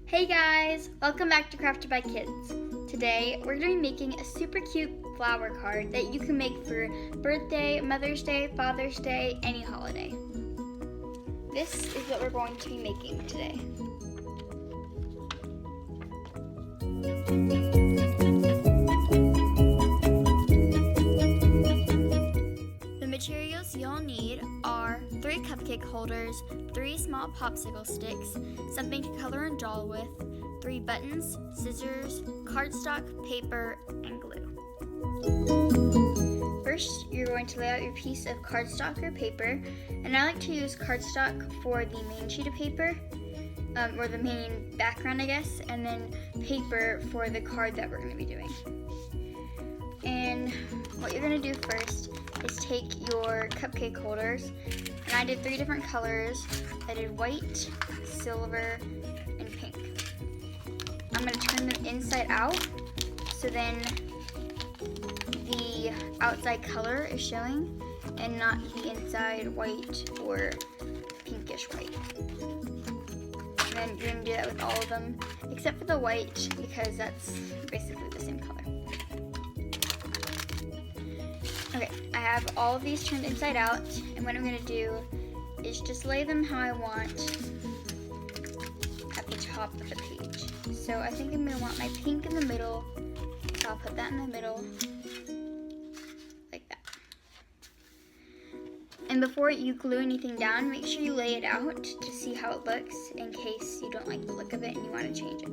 Hey guys, welcome back to Crafted by Kids. Today we're going to be making a super cute flower card that you can make for birthday, Mother's Day, Father's Day, any holiday. This is what we're going to be making today. The materials you'll need are 3 cupcake holders, 3 small popsicle sticks, something to color and draw with, 3 buttons, scissors, cardstock, paper, and glue. First, you're going to lay out your piece of cardstock or paper, and I like to use cardstock for the main sheet of paper, or the main background, I guess, and then paper for the card that we're going to be doing. And what you're going to do first is take your cupcake holders, and I did 3 different colors. I did white, silver, and pink. I'm going to turn them inside out, so then the outside color is showing and not the inside white or pinkish white. And then you're going to do that with all of them, except for the white, because that's basically the same color. Okay, I have all of these turned inside out, and what I'm going to do is just lay them how I want at the top of the page. So I think I'm going to want my pink in the middle, so I'll put that in the middle, like that. And before you glue anything down, make sure you lay it out to see how it looks in case you don't like the look of it and you want to change it.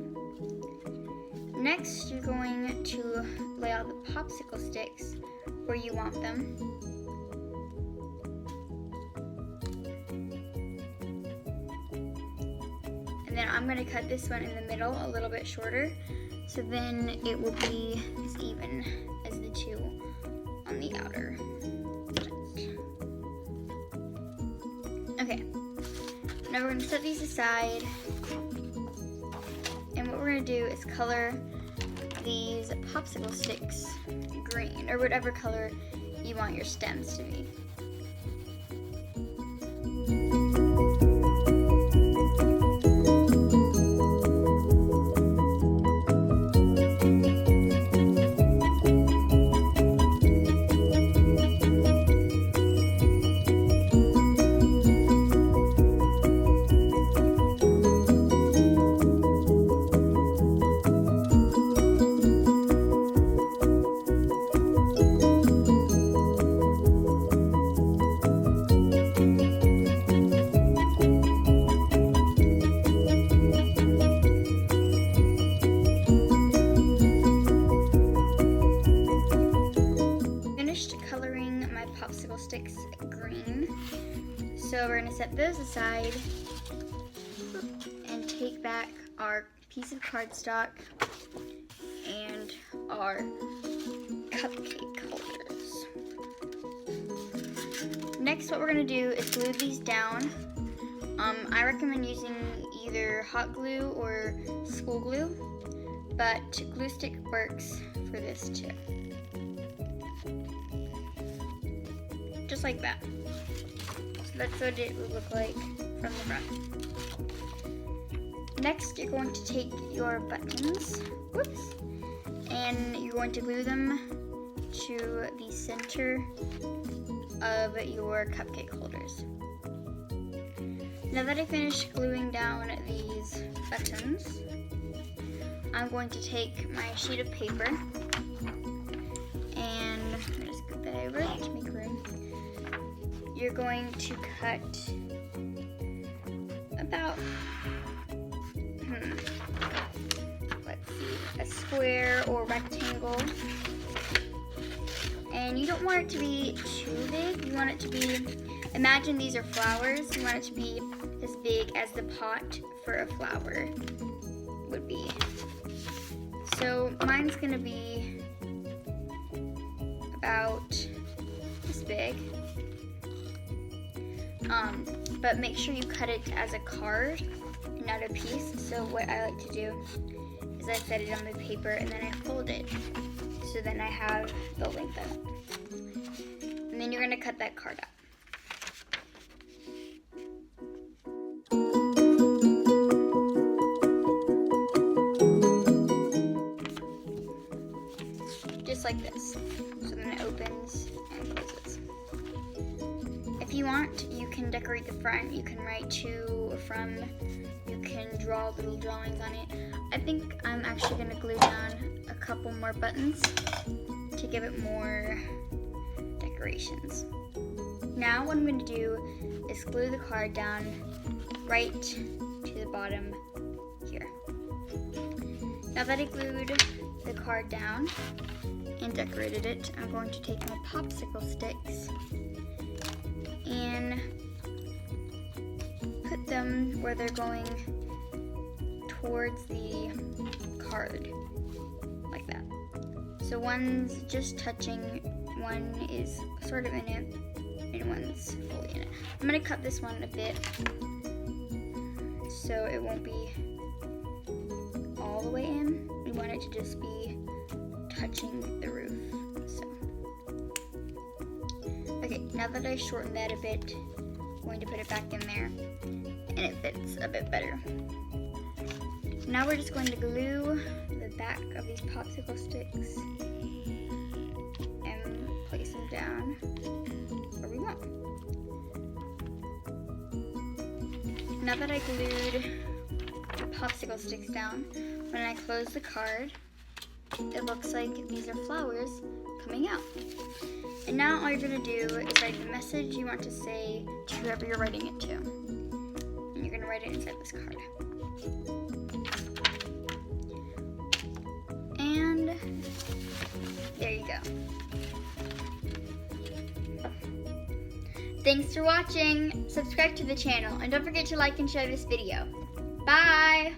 Next, you're going to lay out the popsicle sticks where you want them. And then I'm going to cut this one in the middle a little bit shorter, so then it will be as even as the two on the outer. Okay, now we're going to set these aside, and what we're going to do is color these popsicle sticks green, or whatever color you want your stems to be. Coloring my popsicle sticks green, so we're going to set those aside and take back our piece of cardstock and our cupcake holders. Next, what we're going to do is glue these down. I recommend using either hot glue or school glue, but glue stick works for this too. Just like that. So that's what it would look like from the front. Next, you're going to take your buttons, and you're going to glue them to the center of your cupcake holders. Now that I finished gluing down these buttons, I'm going to take my sheet of paper, and I'm going to scoot that over to make room. You're going to cut about, let's see, a square or rectangle. And you don't want it to be too big. You want it to be, imagine these are flowers. You want it to be as big as the pot for a flower would be. So mine's gonna be about this big. But make sure you cut it as a card and not a piece. So what I like to do is I set it on the paper and then I fold it. So then I have the length of it. And then you're going to cut that card out. decorate the front. You can write to, from, you can draw little drawings on it. I think I'm actually gonna glue down a couple more buttons to give it more decorations. Now what I'm gonna do is glue the card down right to the bottom here. Now that I glued the card down and decorated it, I'm going to take my popsicle sticks and put them where they're going towards the card, like that. So one's just touching, one is sort of in it, and one's fully in it. I'm gonna cut this one a bit so it won't be all the way in. We want it to just be touching the roof. So, okay, now that I shortened that a bit, I'm going to put it back in there, and it fits a bit better. Now we're just going to glue the back of these popsicle sticks and place them down where we want. Now that I glued the popsicle sticks down, when I close the card, it looks like these are flowers coming out. And now all you're gonna do is write the message you want to say to whoever you're writing it to. And you're gonna write it inside this card. And there you go. Thanks for watching. Subscribe to the channel and don't forget to like and share this video. Bye!